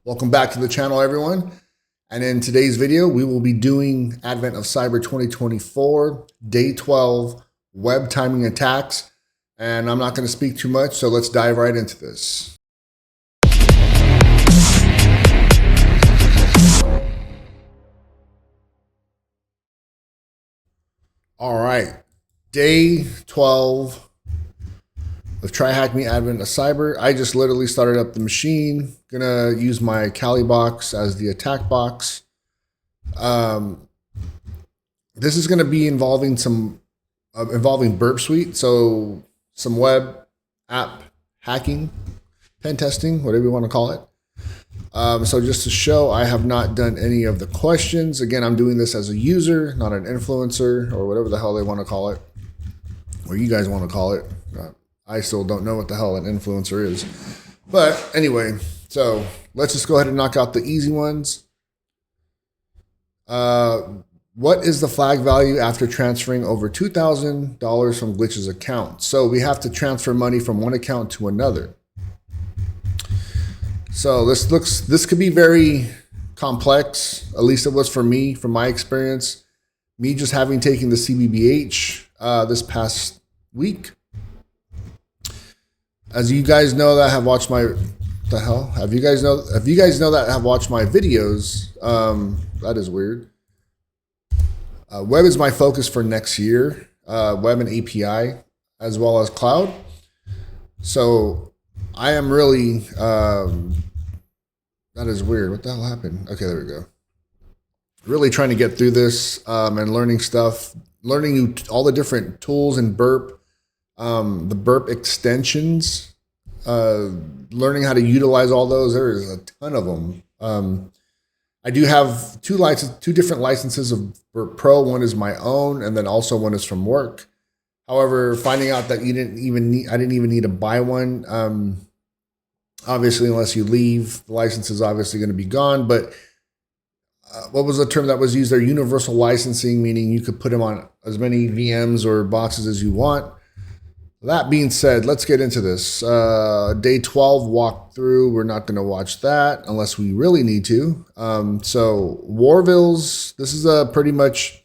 Welcome back to the channel, everyone. And in today's video, we will be doing Advent of Cyber 2024, Day 12, web timing attacks. And I'm not going to speak too much, so let's dive right into this. All right, Day 12 of TryHackMe Advent of Cyber. I just literally started up the machine. Gonna use my Kali box as the attack box. This is gonna be involving Burp Suite, so some web app hacking, pen testing, whatever you want to call it. So just to show, I have not done any of the questions. Again, I'm doing this as a user, not an influencer or whatever the hell they want to call it, or you guys want to call it. I still don't know what the hell an influencer is. But anyway, so let's just go ahead and knock out the easy ones. What is the flag value after transferring over $2,000 from Glitch's account? So we have to transfer money from one account to another. So this could be very complex. At least it was for me, from my experience. Me just having taken the CBBH this past week. As you guys know that have watched my, Have you guys know that have watched my videos, that is weird. Web is my focus for next year, web and API, as well as cloud. So I am really, that is weird. What the hell happened? Okay, there we go. Really trying to get through this and learning stuff, learning all the different tools in Burp. The Burp extensions, learning how to utilize all those. There is a ton of them. I do have two different licenses of Burp Pro. One is my own, and then also one is from work. However, finding out that I didn't even need to buy one. Obviously, unless you leave, the license is obviously going to be gone. But what was the term that was used there? Universal licensing, meaning you could put them on as many VMs or boxes as you want. That being said, let's get into this. Day 12 walkthrough. We're not going to watch that unless we really need to. So Warvilles, this is pretty much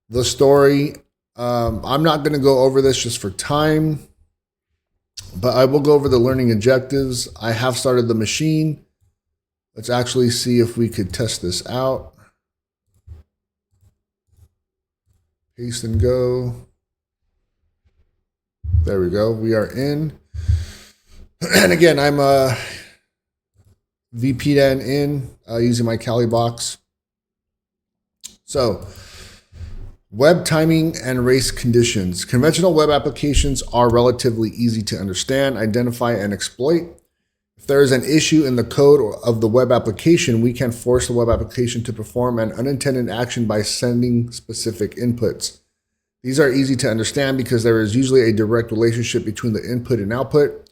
the story. I'm not going to go over this just for time, but I will go over the learning objectives. I have started the machine. Let's actually see if we could test this out. Paste and go. There we go. We are in. And again, I'm VPN in using my Kali box. So, web timing and race conditions. Conventional web applications are relatively easy to understand, identify, and exploit. If there is an issue in the code of the web application, we can force the web application to perform an unintended action by sending specific inputs. These are easy to understand because there is usually a direct relationship between the input and output.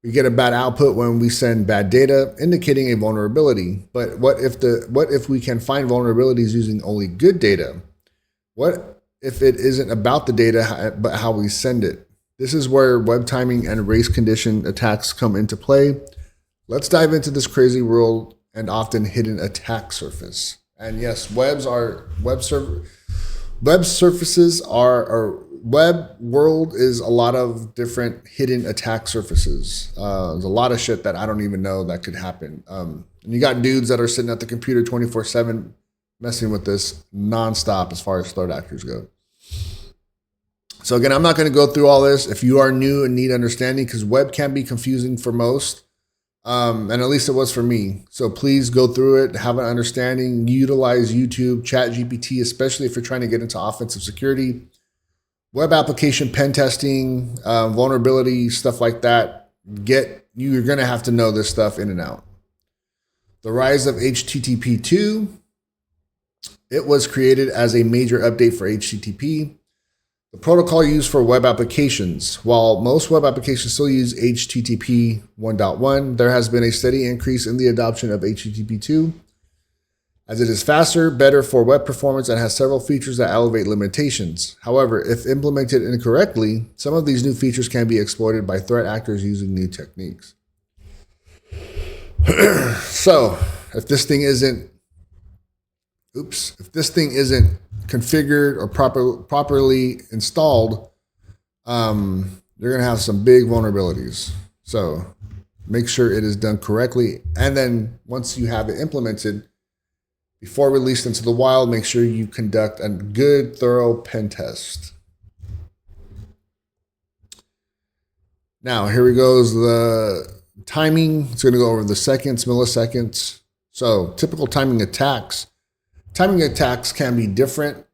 We get a bad output when we send bad data, indicating a vulnerability. But what if we can find vulnerabilities using only good data? What if it isn't about the data, but how we send it? This is where web timing and race condition attacks come into play. Let's dive into this crazy world and often hidden attack surface. And yes, web world is a lot of different hidden attack surfaces. There's a lot of shit that I don't even know that could happen. And you got dudes that are sitting at the computer 24/7 messing with this nonstop as far as threat actors go. So again, I'm not going to go through all this. If you are new and need understanding, because web can be confusing for most, and at least it was for me. So please go through it, have an understanding, utilize YouTube, ChatGPT, especially if you're trying to get into offensive security, web application pen testing, vulnerability, stuff like that. You're going to have to know this stuff in and out. The rise of HTTP2. It was created as a major update for HTTP. The protocol used for web applications. While most web applications still use HTTP 1.1, there has been a steady increase in the adoption of HTTP2, as it is faster, better for web performance, and has several features that elevate limitations. However, if implemented incorrectly, some of these new features can be exploited by threat actors using new techniques. So if this thing isn't configured or properly installed, you're going to have some big vulnerabilities. So make sure it is done correctly. And then once you have it implemented, before released into the wild, make sure you conduct a good, thorough pen test. Now, here we goes the timing. It's going to go over the seconds, milliseconds. So typical timing attacks. Timing attacks can be different,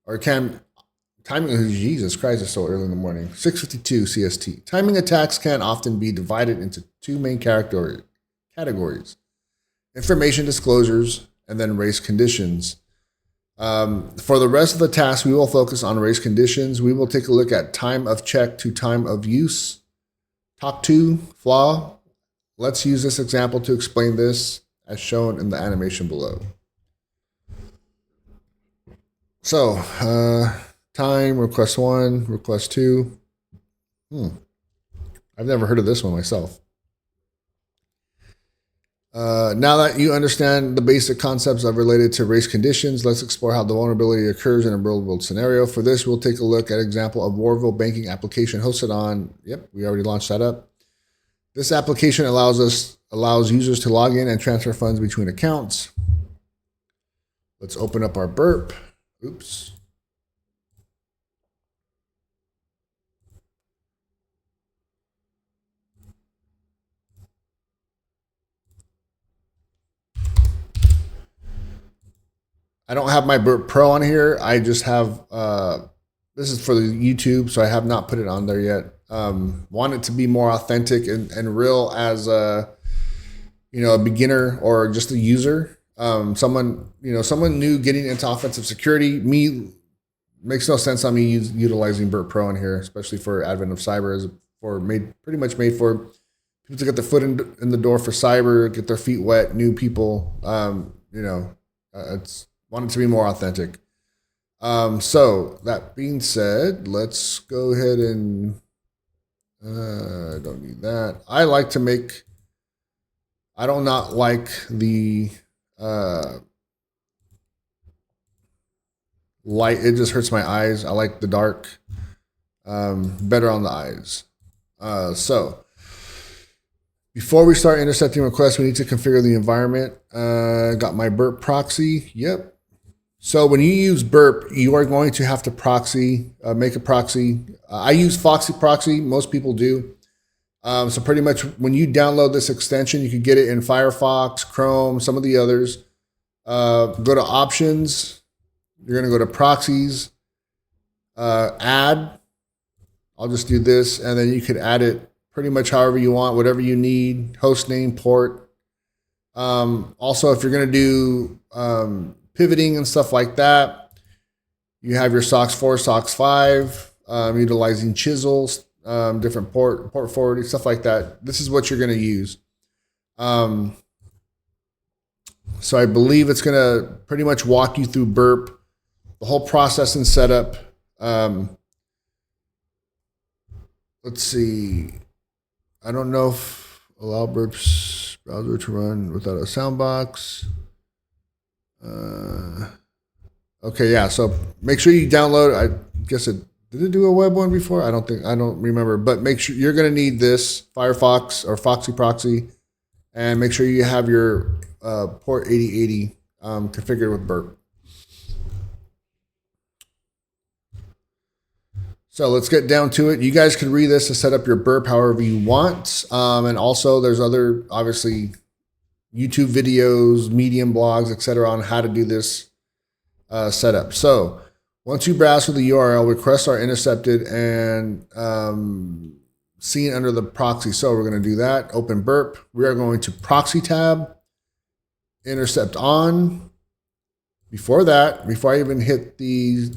or Jesus Christ, it's so early in the morning. 6:52 CST. Timing attacks can often be divided into two main categories. Information disclosures and then race conditions. For the rest of the task, we will focus on race conditions. We will take a look at time of check to time of use. Talk to, flaw. Let's use this example to explain this as shown in the animation below. So, time, request 1, request 2. I've never heard of this one myself. Now that you understand the basic concepts of related to race conditions, let's explore how the vulnerability occurs in a real-world scenario. For this, we'll take a look at an example of Warville banking application hosted on, we already launched that up. This application allows users to log in and transfer funds between accounts. Let's open up our Burp. Oops. I don't have my Burp Pro on here. I just have, this is for the YouTube, so I have not put it on there yet. Want it to be more authentic and real as a beginner or just a user. Someone new getting into offensive security. Makes no sense on me utilizing Burp Pro in here, especially for Advent of Cyber, as pretty much made for people to get their foot in the door for cyber, get their feet wet, new people. It's wanted to be more authentic. So that being said, let's go ahead and I don't need that. I do not like the light. It just hurts my eyes. I like the dark, better on the eyes. So before we start intercepting requests, we need to configure the environment. Got my Burp proxy. Yep. So when you use Burp, you are going to have to make a proxy. I use Foxy Proxy. Most people do. So pretty much when you download this extension, you can get it in Firefox, Chrome, some of the others. Go to Options. You're going to go to Proxies. Add. I'll just do this, and then you could add it pretty much however you want, whatever you need. Host name, port. Also, if you're going to do pivoting and stuff like that, you have your SOCKS 4, SOCKS 5, utilizing chisels, different port forwarding, stuff like that. This is what you're going to use. So I believe it's going to pretty much walk you through Burp, the whole process and setup. Let's see. I don't know if allow Burp's browser to run without a soundbox. Okay, yeah. So make sure you download. I guess did it do a web one before? I don't remember. But make sure you're going to need this Firefox or Foxy Proxy, and make sure you have your port 8080 configured with Burp. So let's get down to it. You guys can read this to set up your Burp however you want. And also there's other, obviously, YouTube videos, Medium blogs, etc. on how to do this setup. So once you browse for the URL, requests are intercepted and seen under the proxy. So we're going to do that. Open Burp. We are going to Proxy tab, intercept on. Before I even hit the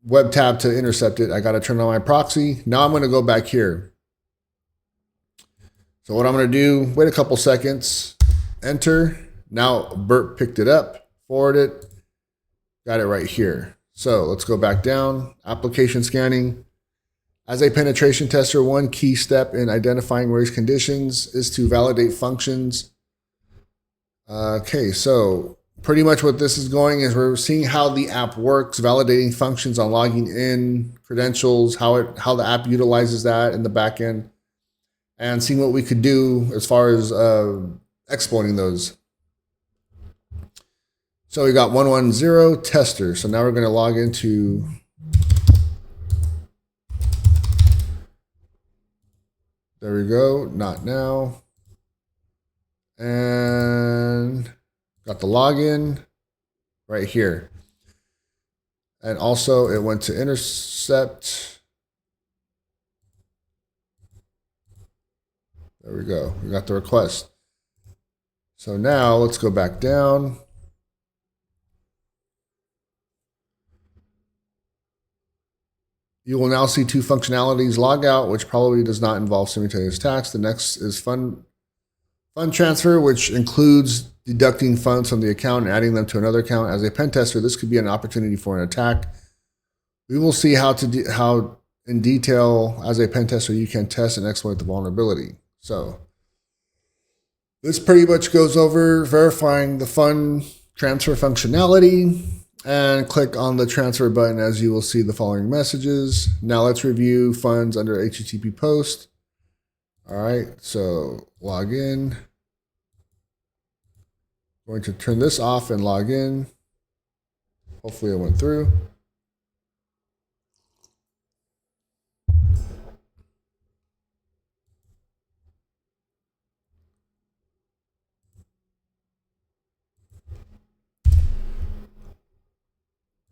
web tab to intercept it, I got to turn on my proxy. Now I'm going to go back here. So what I'm going to do, wait a couple seconds, enter. Now Burp picked it up, forward it, got it right here. So let's go back down, application scanning. As a penetration tester, one key step in identifying race conditions is to validate functions. Okay, so pretty much what this is going is we're seeing how the app works, validating functions on logging in, credentials, how the app utilizes that in the back end, and seeing what we could do as far as exploiting those. So we got 110 tester. So now we're going to log into there we go, not now. And got the login right here. And also it went to intercept. There we go. We got the request. So now let's go back down. You will now see two functionalities: log out, which probably does not involve simultaneous attacks. The next is fund transfer, which includes deducting funds from the account and adding them to another account. As a pen tester, this could be an opportunity for an attack. We will see how in detail as a pen tester you can test and exploit the vulnerability. So this pretty much goes over verifying the fund transfer functionality, and click on the transfer button as you will see the following messages. Now let's review funds under HTTP post. All right, so log in. Going to turn this off and log in. Hopefully it went through.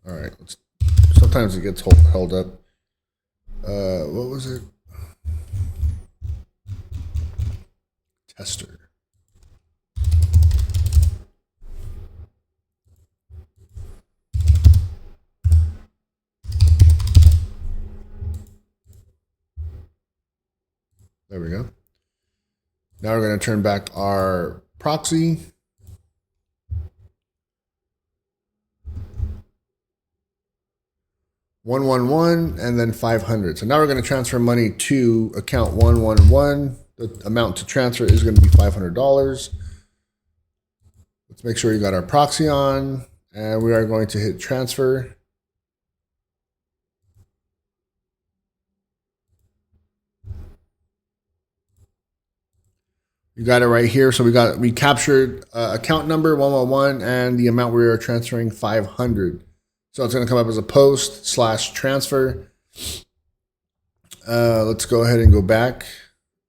All right, sometimes it gets held up. What was it? Tester. There we go. Now we're going to turn back our proxy. $111 and then $500. So now we're going to transfer money to account 111. The amount to transfer is going to be $500. Let's make sure you got our proxy on, and we are going to hit transfer. You got it right here. So we captured account number 111 and the amount we are transferring, 500. So it's going to come up as a post/transfer. Let's go ahead and go back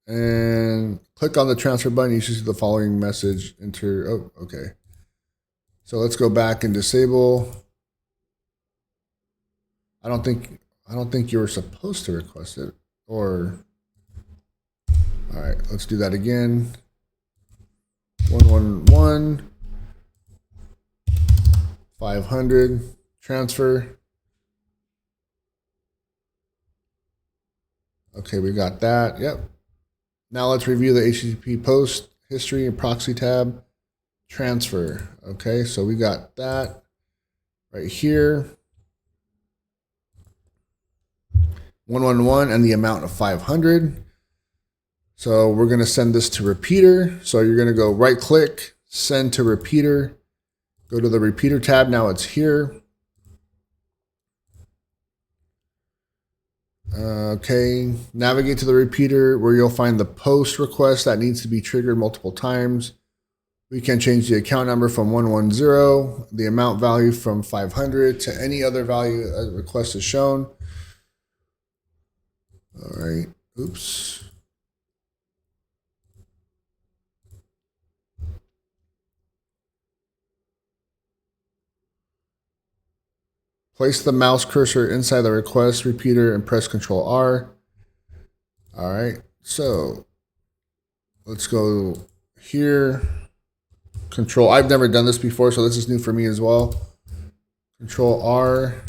and click on the transfer button. You should see the following message. Enter. Oh, okay. So let's go back and disable. I don't think you were supposed to request it. Or all right, let's do that again. 111 500. Transfer. Okay, we got that. Yep. Now let's review the HTTP post history and proxy tab. Transfer. Okay, so we got that right here. 111 and the amount of 500. So we're going to send this to repeater. So you're going to go right click, send to repeater. Go to the repeater tab. Now it's here. Okay, navigate to the repeater where you'll find the post request that needs to be triggered multiple times. We can change the account number from 110, the amount value from 500 to any other value a request is shown. All right, oops. Place the mouse cursor inside the request repeater and press Control R. All right, so let's go here. Control, I've never done this before, so this is new for me as well. Control R.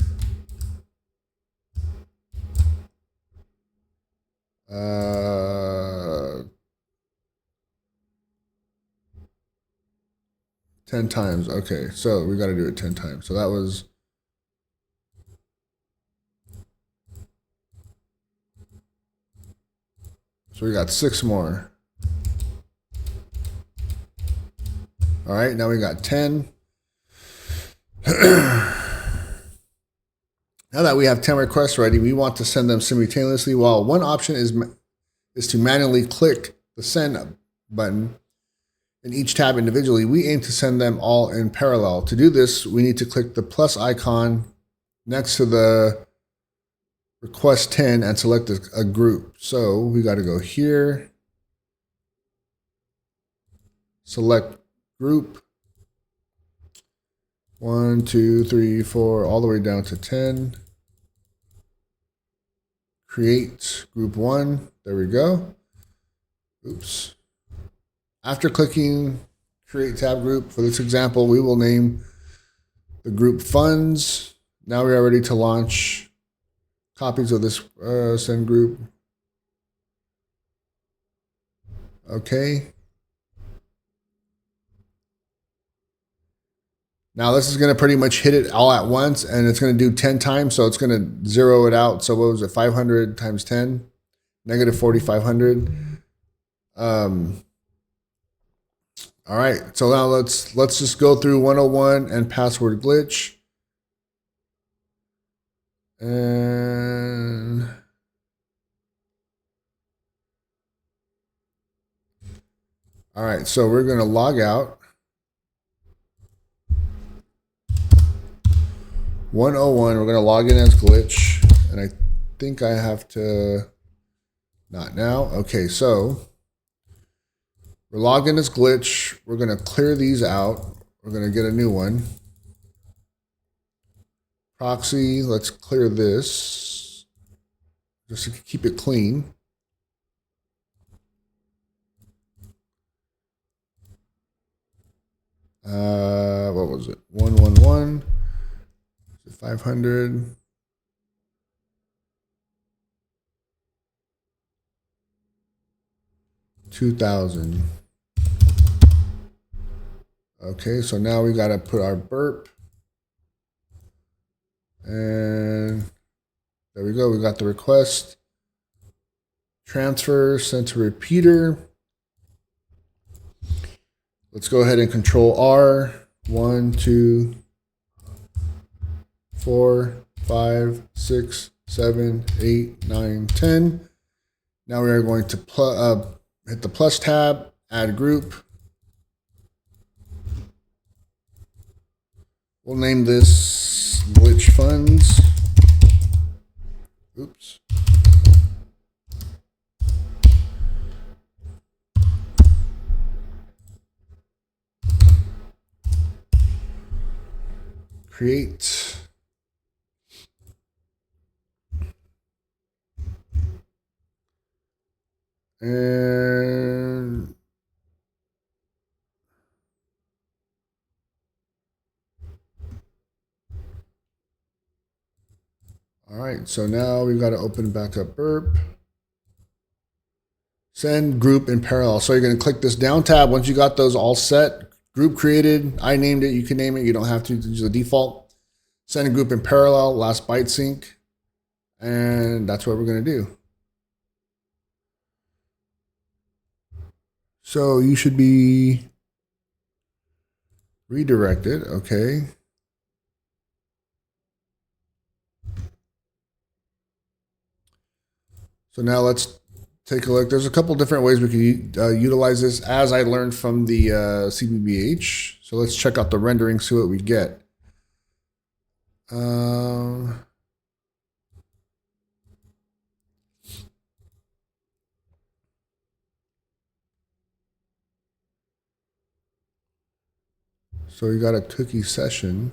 10 times. Okay, so we got to do it 10 times. So that was So we got 6 more. All right, now we got 10. Now that we have 10 requests ready, we want to send them simultaneously. While one option is to manually click the send button in each tab individually, we aim to send them all in parallel. To do this, we need to click the plus icon next to the request 10 and select a group. So we got to go here, select group, 1, 2, 3, 4, all the way down to 10. Create group 1. There we go. Oops. After clicking create tab group, for this example, we will name the group funds. Now we are ready to launch copies of this send group. Okay. Now this is going to pretty much hit it all at once, and it's going to do 10 times, so it's going to zero it out. So what was it, 500 times 10? Negative 4,500. All right, so now let's just go through 101 and password glitch. And all right, so we're going to log out. 101, we're going to log in as glitch, and I think I have to, not now. Okay, so we're logged in as glitch. We're going to clear these out. We're going to get a new one. Proxy, let's clear this just to keep it clean. What was it? 111. 500. $2,000. Okay, so now we got to put our burp. And there we go. We got the request. Transfer sent to repeater. Let's go ahead and control R. 1, 2, 4, 5, 6, 7, 8, 9, 10. Now we are going to hit the plus tab, add group. We'll name this glitch funds. Oops. Create. And all right, so now we've got to open back up burp. Send group in parallel. So you're going to click this down tab. Once you got those all set, group created, I named it, you can name it, you don't have to use the default. Send a group in parallel, last byte sync, and that's what we're going to do. So you should be redirected, okay. So now let's take a look. There's a couple different ways we can utilize this as I learned from the CBBH. So let's check out the rendering, see what we get. So you got a cookie session.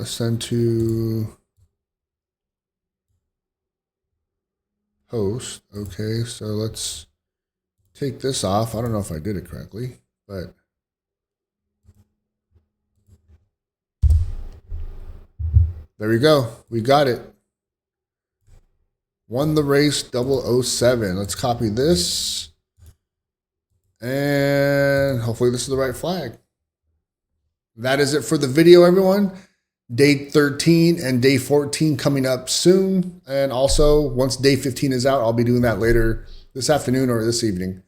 Send to host. Okay, so let's take this off. I don't know if I did it correctly, but there we go. We got it. Won the race 007. Let's copy this. And hopefully this is the right flag. That is it for the video, everyone. day 13 and day 14 coming up soon. And also, once day 15 is out, I'll be doing that later this afternoon or this evening.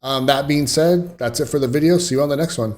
That being said, that's it for the video. See you on the next one.